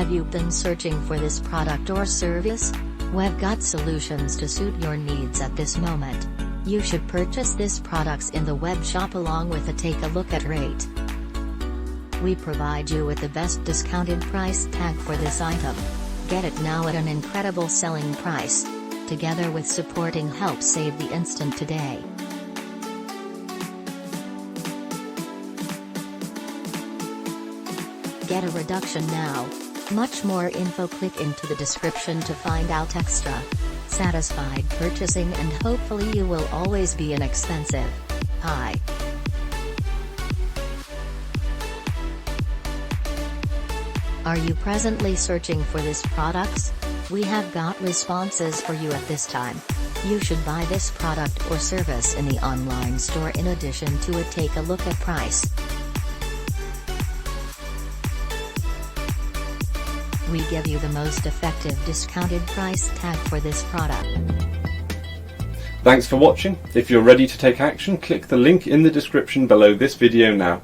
Have you been searching for this product or service? We've got solutions to suit your needs at this moment. You should purchase this products in the web shop along with a take a look at rate. We provide you with the best discounted price tag for this item. Get it now at an incredible selling price. Together with supporting help save the instant today. Get a reduction now. Much more info, click into the description to find out extra. Satisfied purchasing, and hopefully you will always be inexpensive. Hi. Are you presently searching for this products? We have got responses for you at this time. You should buy this product or service in the online store in addition to a take a look at price. We give you the most effective discounted price tag for this product. Thanks for watching. If you're ready to take action, click the link in the description below this video now.